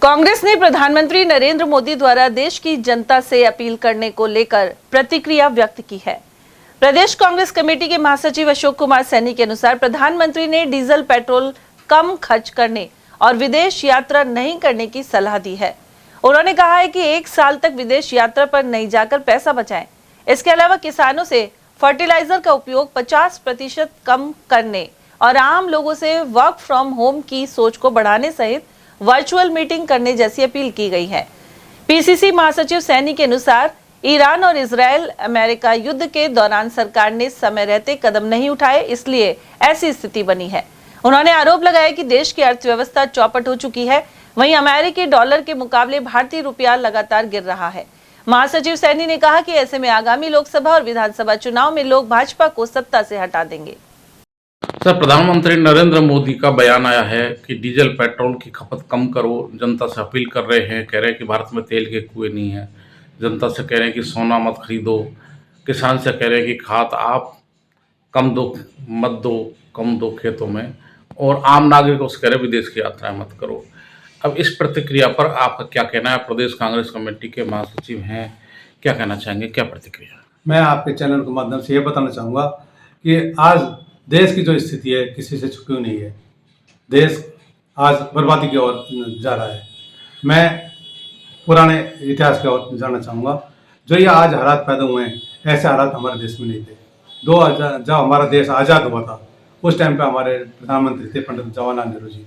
कांग्रेस ने प्रधानमंत्री नरेंद्र मोदी द्वारा देश की जनता से अपील करने को लेकर प्रतिक्रिया व्यक्त की है। प्रदेश कांग्रेस कमेटी के महासचिव अशोक कुमार सैनी के अनुसार प्रधानमंत्री ने डीजल पेट्रोल कम खर्च करने और विदेश यात्रा नहीं करने की सलाह दी है। उन्होंने कहा है कि 1 साल तक विदेश यात्रा पर नहीं जाकर पैसा बचाएं। इसके अलावा किसानों से फर्टिलाइजर का उपयोग 50% कम करने और आम लोगों से वर्क फ्रॉम होम की सोच को बढ़ाने सहित वर्चुअल मीटिंग करने जैसी अपील की गई है। पीसीसी महासचिव सैनी के अनुसार ईरान और इजरायल अमेरिका युद्ध के दौरान सरकार ने समय रहते कदम नहीं उठाए, इसलिए ऐसी स्थिति बनी है। उन्होंने आरोप लगाया कि देश की अर्थव्यवस्था चौपट हो चुकी है, वहीं अमेरिकी डॉलर के मुकाबले भारतीय रुपया लगातार गिर रहा है। महासचिव सैनी ने कहा कि ऐसे में आगामी लोकसभा और विधानसभा चुनाव में लोग भाजपा को सत्ता से हटा देंगे। सर, प्रधानमंत्री नरेंद्र मोदी का बयान आया है कि डीजल पेट्रोल की खपत कम करो, जनता से अपील कर रहे हैं। कह रहे हैं कि भारत में तेल के कुएं नहीं है। जनता से कह रहे हैं कि सोना मत खरीदो। किसान से कह रहे हैं कि खाद आप कम दो, मत दो, कम दो खेतों में। और आम नागरिकों से कह रहे हैं विदेश की यात्राएं मत करो। अब इस प्रतिक्रिया पर आपका क्या कहना है? प्रदेश कांग्रेस कमेटी के महासचिव हैं, क्या कहना चाहेंगे, क्या प्रतिक्रिया? मैं आपके चैनल के माध्यम से ये बताना चाहूँगा कि आज देश की जो स्थिति है किसी से छुपी नहीं है। देश आज बर्बादी की ओर जा रहा है। मैं पुराने इतिहास की ओर जानना चाहूँगा। जो ये आज हालात पैदा हुए हैं, ऐसे हालात हमारे देश में नहीं थे। 2000 जब हमारा देश आज़ाद हुआ था, उस टाइम पे हमारे प्रधानमंत्री थे पंडित जवाहरलाल नेहरू जी।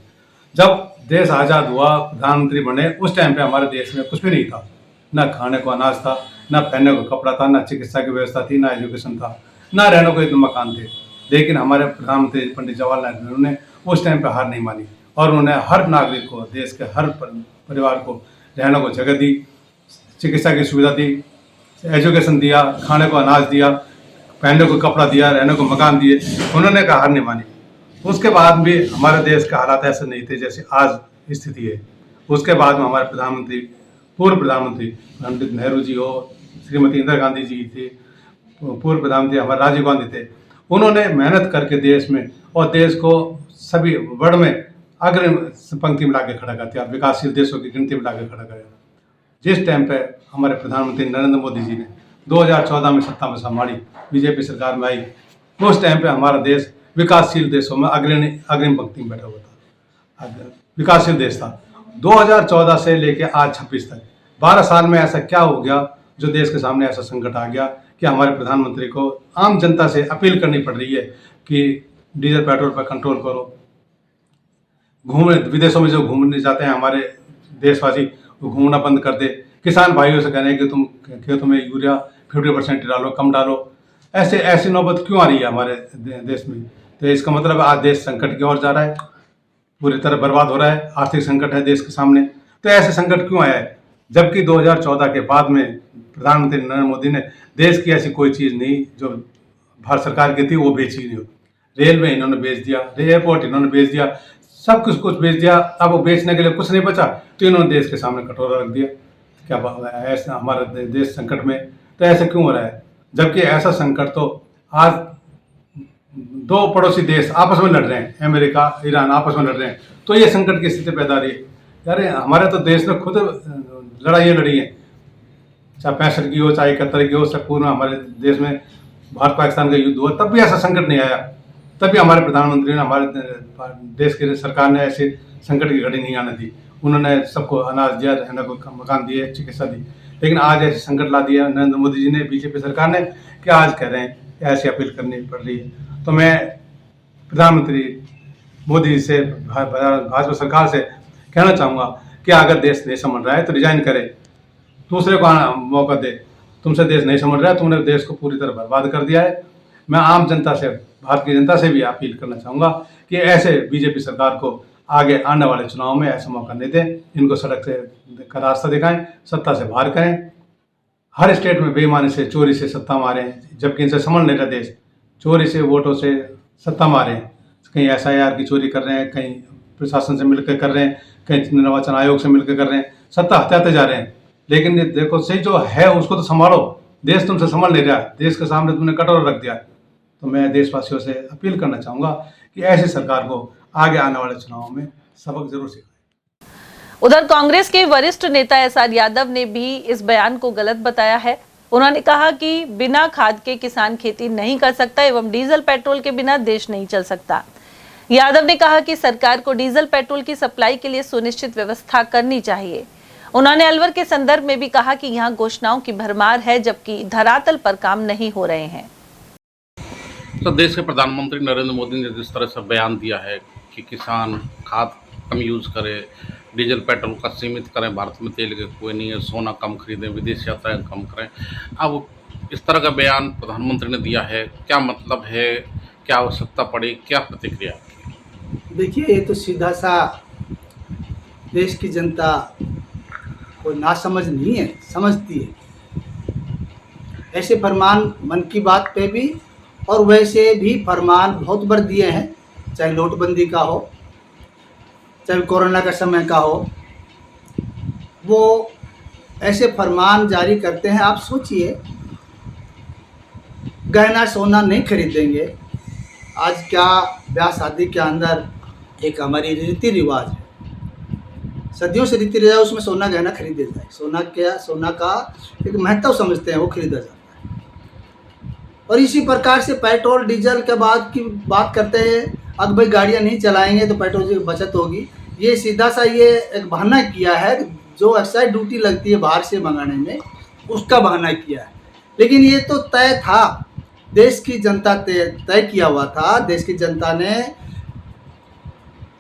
जब देश आज़ाद हुआ, प्रधानमंत्री बने, उस टाइम पे हमारे देश में कुछ भी नहीं था। ना खाने को अनाज था, ना पहनने को कपड़ा था, ना चिकित्सा की व्यवस्था थी, ना एजुकेशन था, ना रहने को एक मकान थे। लेकिन हमारे प्रधानमंत्री पंडित जवाहरलाल नेहरू ने उस टाइम पे हार नहीं मानी और उन्होंने हर नागरिक को, देश के हर परिवार को रहने को जगह दी, चिकित्सा की सुविधा दी, एजुकेशन दिया, खाने को अनाज दिया, पहनने को कपड़ा दिया, रहने को मकान दिए। उन्होंने कहा हार नहीं मानी। उसके बाद भी हमारे देश के हालात ऐसे नहीं थे जैसे आज स्थिति है। उसके बाद में हमारे प्रधानमंत्री, पूर्व प्रधानमंत्री पंडित नेहरू जी हो, श्रीमती इंदिरा गांधी जी थी, पूर्व प्रधानमंत्री हमारे राजीव गांधी थे। उन्होंने मेहनत करके देश में और देश को सभी वर्ल्ड में अग्रिम पंक्ति में लाके खड़ा कर दिया, विकासशील देशों की गिनती में लाके खड़ा कर। जिस टाइम पे हमारे प्रधानमंत्री नरेंद्र मोदी जी ने 2014 में सत्ता में संभाली, बीजेपी सरकार में आई, उस टाइम पे हमारा देश विकासशील देशों में अग्रिम पंक्ति में बैठा हुआ था, विकासशील देश था। 2014 से लेके आज 26 तक 12 साल में ऐसा क्या हो गया जो देश के सामने ऐसा संकट आ गया कि हमारे प्रधानमंत्री को आम जनता से अपील करनी पड़ रही है कि डीजल पेट्रोल पर कंट्रोल करो। घूमने विदेशों में जो घूमने जाते हैं हमारे देशवासी, वो घूमना बंद कर दे। किसान भाइयों से कह रहे हैं कि तुम खेतों में यूरिया 50% डालो, कम डालो। ऐसी नौबत क्यों आ रही है हमारे देश में? तो इसका मतलब आज देश संकट की ओर जा रहा है, पूरी तरह बर्बाद हो रहा है। आर्थिक संकट है देश के सामने। तो ऐसे संकट क्यों आया है? जबकि 2014 के बाद में प्रधानमंत्री नरेंद्र मोदी ने देश की ऐसी कोई चीज़ नहीं जो भारत सरकार की थी वो बेची नहीं हो। रेलवे इन्होंने बेच दिया, एयरपोर्ट इन्होंने बेच दिया, सब कुछ बेच दिया। अब वो बेचने के लिए कुछ नहीं बचा तो इन्होंने देश के सामने कटोरा रख दिया। क्या ऐसा हमारा देश संकट में? तो ऐसा क्यों हो रहा है? जबकि ऐसा संकट तो आज 2 पड़ोसी देश आपस में लड़ रहे हैं, अमेरिका ईरान आपस में लड़ रहे हैं, तो ये संकट की स्थिति पैदा रही है। यार हमारे तो देश ने खुद लड़ाइयाँ लड़ी हैं, चाहे 65 की हो, चाहे 71 की हो, सब पूर्ण हमारे देश में भारत पाकिस्तान का युद्ध हुआ, तब भी ऐसा संकट नहीं आया। तभी हमारे प्रधानमंत्री ने, हमारे देश की सरकार ने ऐसे संकट की घड़ी नहीं आने दी। उन्होंने सबको अनाज दिया, रहने को मकान दिए, चिकित्सा दी। लेकिन आज ऐसे संकट ला दिया नरेंद्र मोदी जी ने, बीजेपी सरकार ने, कि आज कह रहे हैं कि ऐसी अपील करनी पड़ रही है। तो मैं प्रधानमंत्री मोदी जी से, भाजपा सरकार से कहना चाहूँगा कि अगर देश नहीं समझ रहा है तो रिजाइन करे, दूसरे को मौका दे। तुमसे देश नहीं समझ रहा है, तुमने देश को पूरी तरह बर्बाद कर दिया है। मैं आम जनता से, भारत की जनता से भी अपील करना चाहूँगा कि ऐसे बीजेपी सरकार को आगे आने वाले चुनाव में ऐसा मौका नहीं दें। इनको सड़क से का रास्ता दिखाएं, सत्ता से बाहर करें। हर स्टेट में बेईमानी से, चोरी से सत्ता मारें, जबकि इनसे समझ नहीं रहा देश। चोरी से, वोटों से सत्ता मारें। कहीं SIR की चोरी कर रहे हैं, कहीं प्रशासन से मिलकर कर रहे हैं, कहीं निर्वाचन आयोग से मिलकर कर रहे हैं, सत्ता हत्याते जा रहे हैं। लेकिन ये देखो, सही जो है उसको तो संभालो। देश तुमसे संभाल नहीं रहा, देश के सामने तुमने कटोरा रख दिया। तो मैं देशवासियों से अपील करना चाहूँगा कि ऐसी सरकार को आगे आने वाले चुनाव में सबक जरूर सिखाएं। उधर कांग्रेस के वरिष्ठ नेता एसआर यादव ने भी इस बयान को गलत बताया है। उन्होंने कहा कि बिना खाद के किसान खेती नहीं कर सकता एवं डीजल पेट्रोल के बिना देश नहीं चल सकता। यादव ने कहा कि सरकार को डीजल पेट्रोल की सप्लाई के लिए सुनिश्चित व्यवस्था करनी चाहिए। उन्होंने अलवर के संदर्भ में भी कहा कि यहाँ घोषणाओं की भरमार है जबकि धरातल पर काम नहीं हो रहे हैं। तो देश के प्रधानमंत्री नरेंद्र मोदी ने जिस तरह से बयान दिया है कि किसान खाद कम यूज़ करें, डीजल पेट्रोल का सीमित करें, भारत में तेल के कुएं नहीं है, सोना कम खरीदें, विदेश यात्राएं कम करें। अब इस तरह का बयान प्रधानमंत्री ने दिया है, क्या मतलब है, क्या आवश्यकता पड़ी, क्या प्रतिक्रिया आपकी? देखिए, ये तो सीधा सा देश की जनता को नासमझ नहीं है, समझती है। ऐसे फरमान मन की बात पे भी और वैसे भी फरमान बहुत बार दिए हैं, चाहे नोटबंदी का हो, चाहे कोरोना का समय का हो। वो ऐसे फरमान जारी करते हैं। आप सोचिए, गहना सोना नहीं खरीदेंगे। आज क्या ब्याह शादी के अंदर एक हमारी रीति रिवाज है, सदियों से रीति रिवाज, उसमें सोना गहना खरीदे जाए। सोना का एक महत्व समझते हैं, वो खरीदा जाता है। और इसी प्रकार से पेट्रोल डीजल के बाद की बात करते हैं, अब भाई गाड़ियाँ नहीं चलाएंगे तो पेट्रोल की बचत होगी। ये सीधा सा ये एक बहाना किया है, जो एक्साइज ड्यूटी लगती है बाहर से मंगाने में, उसका बहाना किया है। लेकिन ये तो तय था, देश की जनता तय किया हुआ था। देश की जनता ने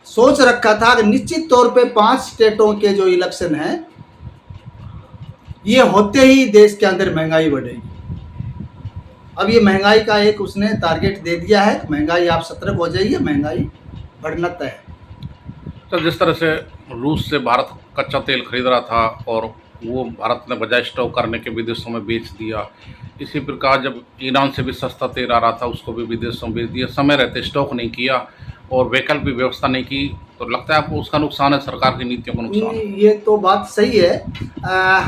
सोच रखा था कि निश्चित तौर पे 5 स्टेटों के जो इलेक्शन हैं, ये होते ही देश के अंदर महंगाई बढ़ेगी। अब ये महंगाई का एक उसने टारगेट दे दिया है, महंगाई आप सतर्क हो जाइए, महंगाई बढ़ना तय है। तो जिस तरह से रूस से भारत कच्चा तेल खरीद रहा था और वो भारत ने बजाय स्टॉक करने के विदेशों में बेच दिया, इसी प्रकार जब ईरान से भी सस्ता तेल आ रहा था उसको भी विदेशों में बेच दिया, समय रहते स्टॉक नहीं किया और वैकल्पिक व्यवस्था नहीं की, तो लगता है आपको उसका नुकसान है, सरकार की नीतियों का नुकसान है? ये तो बात सही है।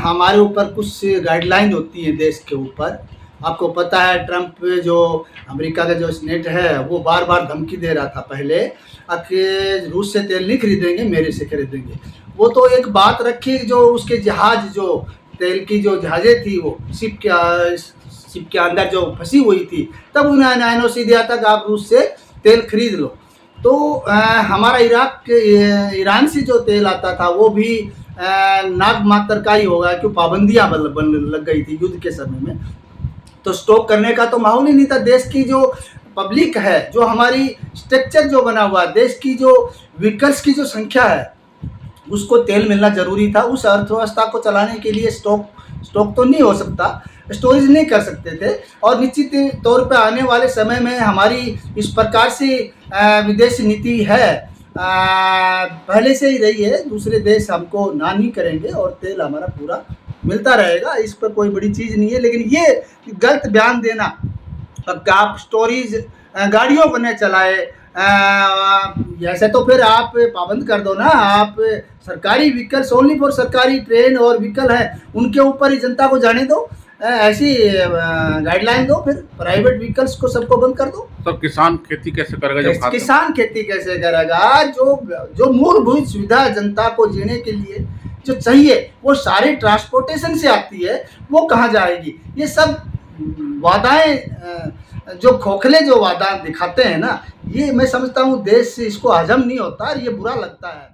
हमारे ऊपर कुछ गाइडलाइन होती है देश के ऊपर। आपको पता है, ट्रंप जो अमेरिका का जो सीनेट है, वो बार बार धमकी दे रहा था पहले कि रूस से तेल नहीं खरीदेंगे, मेरे से खरीदेंगे। वो तो एक बात रखी, जो उसके जहाज, जो तेल की जो जहाज़ें थी, वो शिप के अंदर जो फंसी हुई थी, तब उन्होंने एनओसी दिया था कि आप रूस से तेल खरीद लो। तो हमारा ईरान से जो तेल आता था वो भी नाग मात्र का ही होगा, क्यों पाबंदियाँ लग गई थी युद्ध के समय में। तो स्टॉक करने का तो माहौल ही नहीं था। देश की जो पब्लिक है, जो हमारी स्ट्रक्चर जो बना हुआ, देश की जो व्हीकल्स की जो संख्या है, उसको तेल मिलना जरूरी था। उस अर्थव्यवस्था को चलाने के लिए स्टॉक तो नहीं हो सकता, स्टोरेज नहीं कर सकते थे। और निश्चित तौर पे आने वाले समय में हमारी इस प्रकार से विदेश नीति है, पहले से ही रही है। दूसरे देश हमको ना नहीं करेंगे और तेल हमारा पूरा मिलता रहेगा, इस पर कोई बड़ी चीज़ नहीं है। लेकिन ये गलत बयान देना, अब आप स्टोरेज गाड़ियों को न चलाए, ऐसे तो फिर आप पाबंद कर दो ना। आप सरकारी व्हीकल्स, ओनली फॉर सरकारी ट्रेन और व्हीकल है, उनके ऊपर ही जनता को जाने दो। ऐसी गाइडलाइन दो, फिर प्राइवेट व्हीकल्स को सबको बंद कर दो। तो किसान खेती कैसे करेगा? किसान खेती कैसे करेगा? जो मूलभूत सुविधा जनता को जीने के लिए जो चाहिए, वो सारी ट्रांसपोर्टेशन से आती है, वो कहाँ जाएगी? ये सब वादाएं, जो खोखले जो वादा दिखाते हैं ना, ये मैं समझता हूँ देश से इसको हजम नहीं होता और ये बुरा लगता है।